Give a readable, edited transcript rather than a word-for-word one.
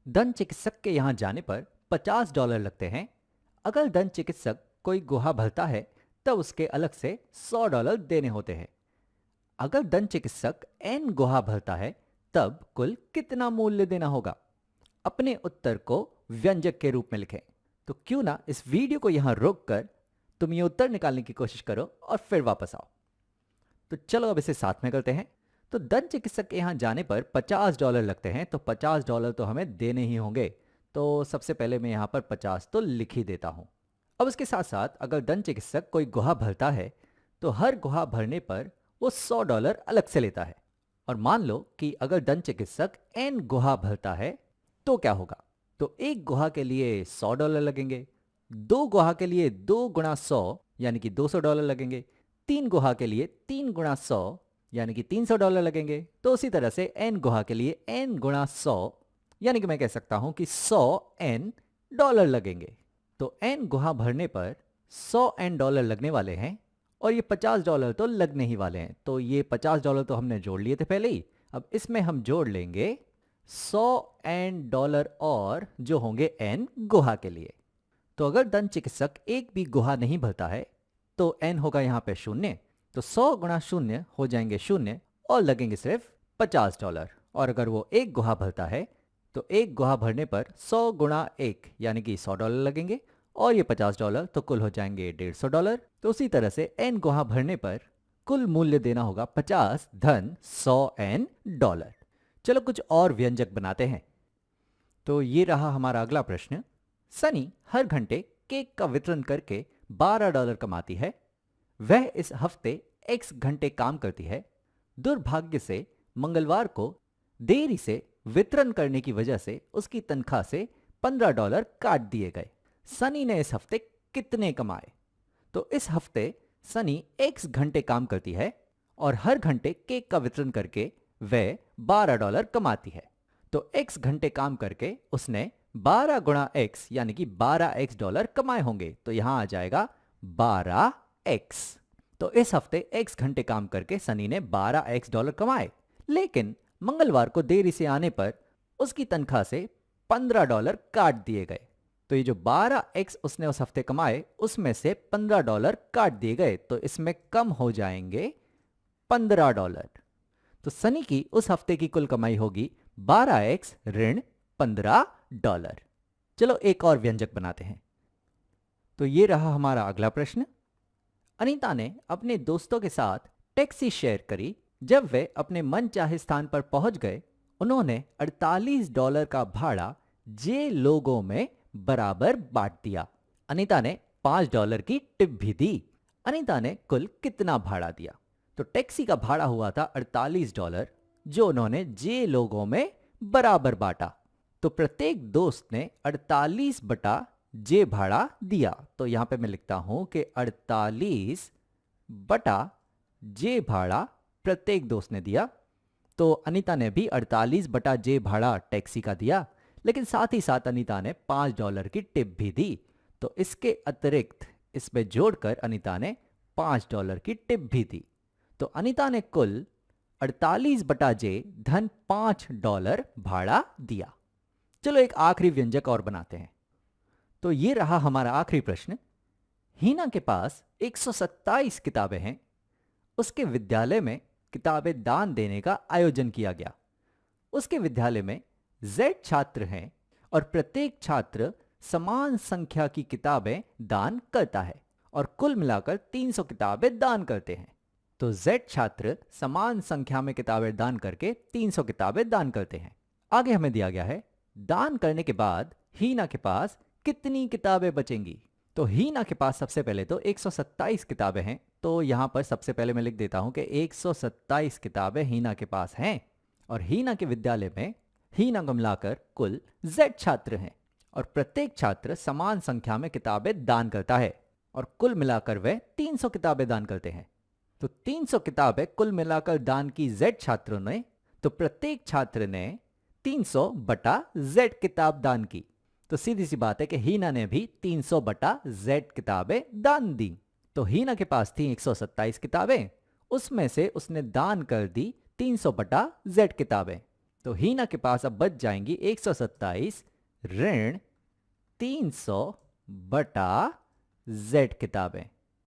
दंत चिकित्सक के यहाँ जाने पर $50 लगते हैं। अगर दंत चिकित्सक कोई गुहा भरता है तब उसके अलग से $100 देने होते हैं। अगर दंत चिकित्सक n गुहा भरता है तब कुल कितना मूल्य देना होगा? अपने उत्तर को व्यंजक के रूप में लिखें। तो क्यों ना इस वीडियो को यहां रोककर तुम ये उत्तर निकालने की कोशिश करो और फिर वापस आओ। तो चलो अब इसे साथ में करते हैं। तो दंत चिकित्सक के यहां जाने पर $50 लगते हैं, तो $50 तो हमें देने ही होंगे। तो सबसे पहले मैं यहां पर 50 तो लिख ही देता हूं। अब उसके साथ साथ अगर दंत चिकित्सक कोई गुहा भरता है तो हर गुहा भरने पर वो $100 अलग से लेता है। और मान लो कि अगर दंत चिकित्सक n गुहा भरता है तो क्या होगा? तो एक गुहा के लिए $100 लगेंगे, दो गुहा के लिए 2 गुणा 100 यानी कि $200 लगेंगे, तीन गुहा के लिए 3 गुणा 100 यानी कि $300 लगेंगे। तो उसी तरह से n गुहा के लिए n गुणा 100 यानी कि मैं कह सकता हूं कि $100 लगेंगे। तो n गुहा भरने पर $100 लगने वाले हैं और ये $50 तो लगने ही वाले हैं। तो ये $50 तो हमने जोड़ लिए थे पहले ही। अब इसमें हम जोड़ लेंगे $100 और जो होंगे n गुहा के लिए। तो अगर दंत चिकित्सक एक भी गुहा नहीं भरता है तो n होगा यहाँ पे 0। तो 100 गुणा 0 हो जाएंगे 0 और लगेंगे सिर्फ $50। और अगर वो एक गुहा भरता है तो एक गुहा भरने पर 100 गुणा 1 यानी कि $100 लगेंगे और ये $50 तो कुल हो जाएंगे $150। तो उसी तरह से n गुहा भरने पर कुल मूल्य देना होगा 50 धन 100 n $। चलो कुछ और व्यंजक बनाते हैं। तो ये रहा हमारा अगला प्रश्न। सनी हर घंटे केक का वितरण करके $12 कमाती है। वह इस हफ्ते x घंटे काम करती है। दुर्भाग्य से मंगलवार को देरी से वितरण करने की वजह से उसकी तनख्वाह से $15 काट दिए गए। सनी ने इस हफ्ते कितने कमाए? तो इस हफ्ते सनी x घंटे काम करती है और हर घंटे केक का वितरण करके वह $12 कमाती है। तो x घंटे काम करके उसने 12 गुणा x यानी कि $12x कमाए होंगे। तो यहां आ जाएगा 12x। तो इस हफ्ते x घंटे काम करके सनी ने $12x कमाए, लेकिन मंगलवार को देरी से आने पर उसकी तनख्वाह से $15 काट दिए गए। तो ये जो 12x उसने उस हफ्ते कमाए उसमें से $15 काट दिए गए, तो इसमें कम हो जाएंगे $15। तो सनी की उस हफ्ते की कुल कमाई होगी 12x ऋण $15। चलो एक और व्यंजक बनाते हैं। तो ये रहा हमारा अगला प्रश्न। अनीता ने अपने दोस्तों के साथ टैक्सी शेयर करी। जब वे अपने मनचाहे स्थान पर पहुंच गए उन्होंने $48 का भाड़ा जे लोगों में बराबर बांट दिया। अनीता ने $5 की टिप भी दी। अनीता ने कुल कितना भाड़ा दिया? तो टैक्सी का भाड़ा हुआ था $48 जो उन्होंने जे लोगों में बराबर बांटा। तो प्रत्येक दोस्त ने 48 बटा जे भाड़ा दिया। तो यहां पे मैं लिखता हूं कि 48 बटा जे भाड़ा प्रत्येक दोस्त ने दिया। तो अनीता ने भी 48 बटा जे भाड़ा टैक्सी का दिया, लेकिन साथ ही साथ अनीता ने $5 की टिप भी दी। तो इसके अतिरिक्त इसमें जोड़कर अनीता ने $5 की टिप भी दी। तो अनीता ने कुल 48 बटा जे धन $5 भाड़ा दिया। चलो एक आखिरी व्यंजक और बनाते हैं। तो ये रहा हमारा आखिरी प्रश्न। हीना के पास 127 किताबें हैं। उसके विद्यालय में किताबें दान देने का आयोजन किया गया। उसके विद्यालय में Z छात्र हैं और प्रत्येक छात्र समान संख्या की किताबें दान करता है और कुल मिलाकर 300 किताबें दान करते हैं। तो Z छात्र समान संख्या में किताबें दान करके 300 किताबें दान करते हैं। आगे हमें दिया गया है दान करने के बाद हीना के पास कितनी किताबें बचेंगी। तो हीना के पास सबसे पहले तो 127 किताबें हैं। तो यहां पर सबसे पहले मैं लिख देता हूं कि 127 किताबें हीना के पास हैं और हीना के विद्यालय में हीना को मिलाकर कुल Z छात्र हैं और प्रत्येक छात्र समान संख्या में किताबें दान करता है और कुल मिलाकर वे 300 किताबें दान करते हैं। तो 300 किताबें कुल मिलाकर दान की Z छात्रों ने, तो प्रत्येक छात्र ने 300 बटा Z किताब दान की। तो सीधी सी बात है कि हीना ने भी 300 बटा Z किताबें दान दी। तो हीना के पास थी 127 किताबें, उसमें से उसने दान कर दी 300 बटा Z किताबें। तो हीना के पास अब बच जाएंगी 127 ऋण 300 बटा Z किताबें।